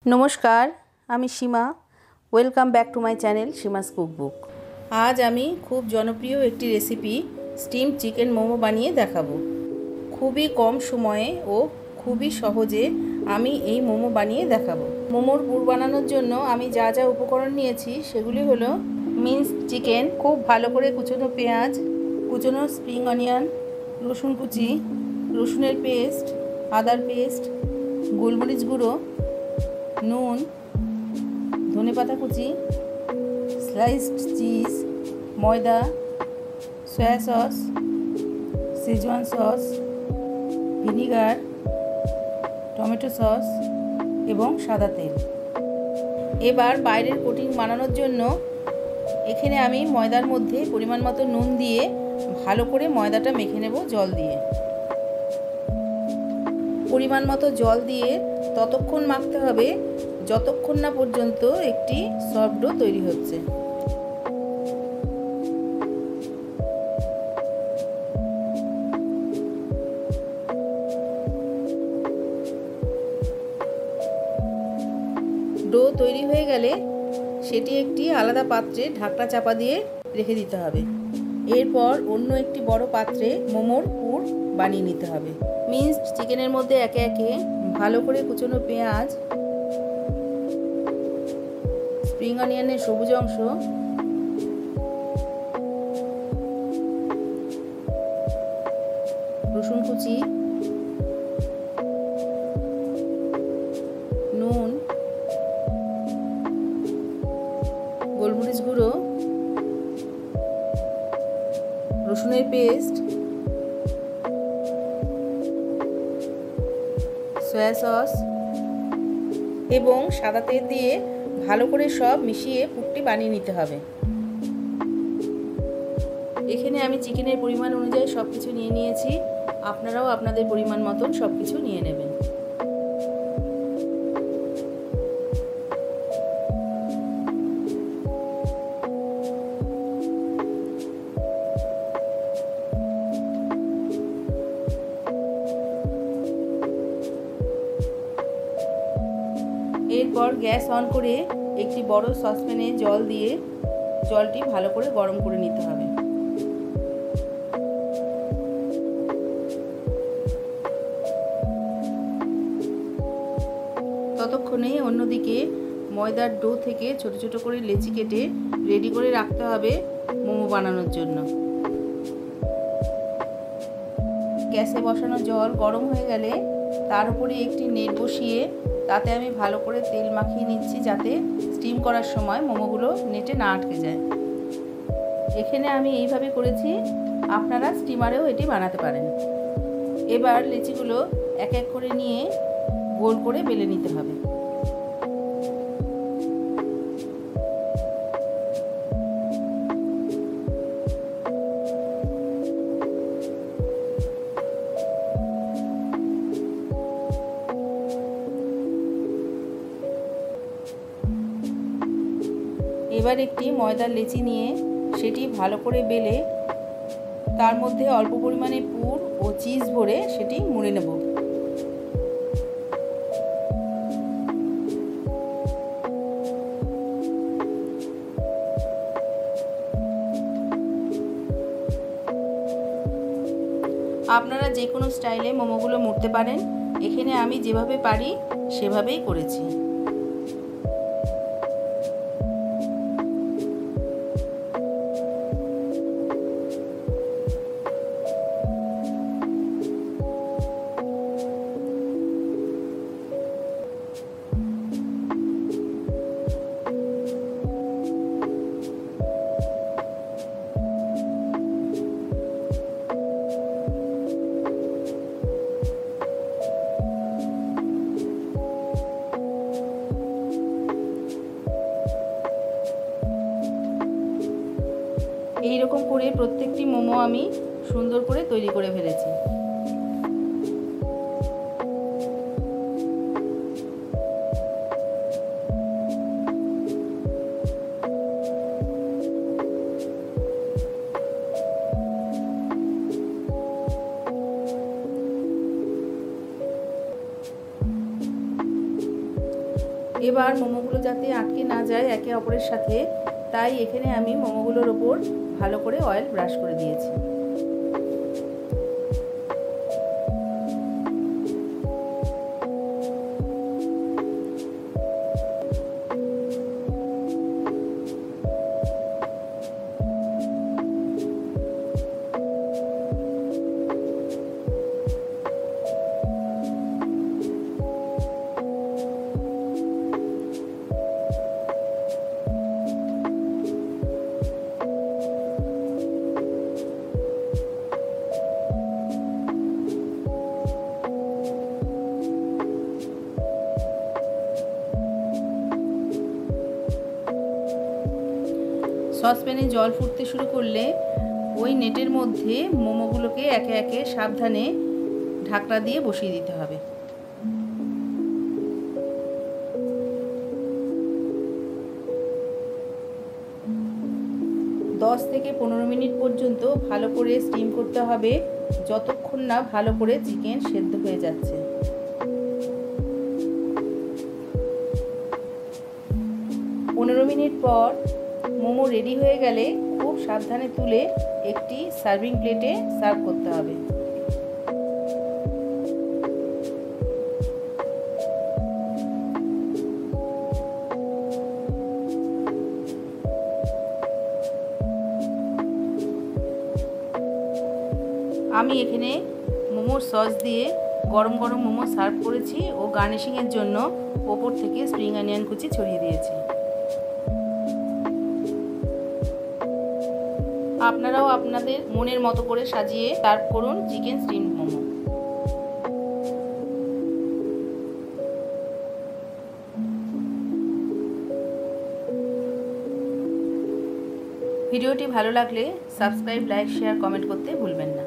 नमस्कार आमी Seema welcome back to my channel Seema's cookbook. आज आमी खूब जनप्रिय एक रेसिपी स्टीम चिकेन मोमो बानिए देखाबो। खूबी कम समये और खूबी सहजे आमी এই मोमो बानिए देखाबो। मोमोर पुर बानानोर जोन्नो आमी जा जा उपकरण निয়েছি সেগুলি হলো মিন্স চিকেন, खूब भालो करे कुचोनो पेঁয়াজ, कुचोनो स्प्रिंग अनियन, रसुन कुचि, रसुनेर पेस्ट, आदार पेस्ट, गोलमरिच गुঁড়ো, নুন, ধনেপাতা কুচি, স্লাইসড চিজ, ময়দা, soya sauce, schezwan sauce, vinegar, tomato sauce এবং সাদা তেল। এবার বাইরের কোটিং বানানোর জন্য এখানে আমি ময়দার মধ্যে পরিমাণ মতো নুন দিয়ে ভালো করে ময়দাটা মেখে নেব জল দিয়ে। পরিমাণ মতো জল দিয়ে ততক্ষণ মাখতে হবে যতক্ষণ না পর্যন্ত একটি সফট ডো তৈরি হচ্ছে। ডো তৈরি হয়ে গেলে সেটি একটি আলাদা পাত্রে ঢাকনা চাপা দিয়ে রেখে দিতে হবে। এরপর অন্য একটি বড় পাত্রে মোমোর পুর বানিয়ে নিতে হবে। মিন্সড চিকেনের মধ্যে একে একে ভালো করে কুচনো পেঁয়াজ, স্প্রিং অনিয়নের সবুজ অংশ, রসুন কুচি, নুন, গোলমরিচ গুঁড়ো, রসুনের পেস্ট, সয়া সস এবং সাদা তেল দিয়ে ভালো করে সব মিশিয়ে পুরটি বানিয়ে নিতে হবে। এখানে আমি চিকেনের পরিমাণ অনুযায়ী সব কিছু নিয়ে নিয়েছি, আপনারাও আপনাদের পরিমাণ মতন সব কিছু নিয়ে নেবেন। এরপর গ্যাস অন করে একটি বড় সসপ্যানে জল দিয়ে জলটি ভালো করে গরম করে নিতে হবে। ততক্ষণে অন্যদিকে ময়দার ডো থেকে ছোট ছোট করে লেচি কেটে রেডি করে রাখতে হবে মোমো বানানোর জন্য। গ্যাসে বসানো জল গরম হয়ে গেলে তার উপরে একটি নেট বসিয়ে তাতে আমি ভালো করে তেল মাখিয়ে নিচ্ছি যাতে স্টিম করার সময় মোমোগুলো নেটে না আটকে যায়। এখানে আমি এইভাবে করেছি, আপনারা স্টিমারেও এটি বানাতে পারেন। এবার লেচিগুলো এক এক করে নিয়ে গোল করে বেলে নিতে হবে। এবার একটি ময়দার লেচি নিয়ে সেটি ভালো করে বেলে তার মধ্যে অল্প পরিমাণে পুর ও চিজ ভরে সেটি মুড়ে নেব। আপনারা যে কোনো স্টাইলে মোমোগুলো মুড়তে পারেন, এখানে আমি যেভাবে পারি সেভাবেই করেছি। এই রকম করে প্রত্যেকটি মোমো আমি সুন্দর করে তৈরি করে ফেলেছি। এবার মোমোগুলো যাতে আটকে না যায় একে অপরের সাথে, তাই এখানে আমি মোমোগুলোর ওপর ভালো করে অয়েল ব্রাশ করে দিয়েছি। সসপ্যানে জল ফুটতে শুরু করলে ওই নেটের মধ্যে মোমোগুলোকে একে একে সাবধানে ঢাকনা দিয়ে বসিয়ে দিতে হবে। দশ থেকে 15 মিনিট পর্যন্ত ভালো করে স্টিম করতে হবে, যতক্ষণ না ভালো করে চিকেন সেদ্ধ হয়ে যাচ্ছে। পনেরো মিনিট পর মোমো রেডি হয়ে গেলে খুব সাবধানে তুলে একটি সার্ভিং প্লেটে সার্ভ করতে হবে। আমি এখানে মোমোর সস দিয়ে গরম গরম মোমো সার্ভ করেছি ও গার্নিশিংয়ের জন্য ওপর থেকে স্প্রিং অনিয়ন কুচি ছড়িয়ে দিয়েছি। আপনারাও আপনাদের মনের মতো করে সাজিয়ে সার্ভ করুন চিকেন স্টিম মোমো। ভিডিওটি ভালো লাগলে সাবস্ক্রাইব, লাইক, শেয়ার, কমেন্ট করতে ভুলবেন না।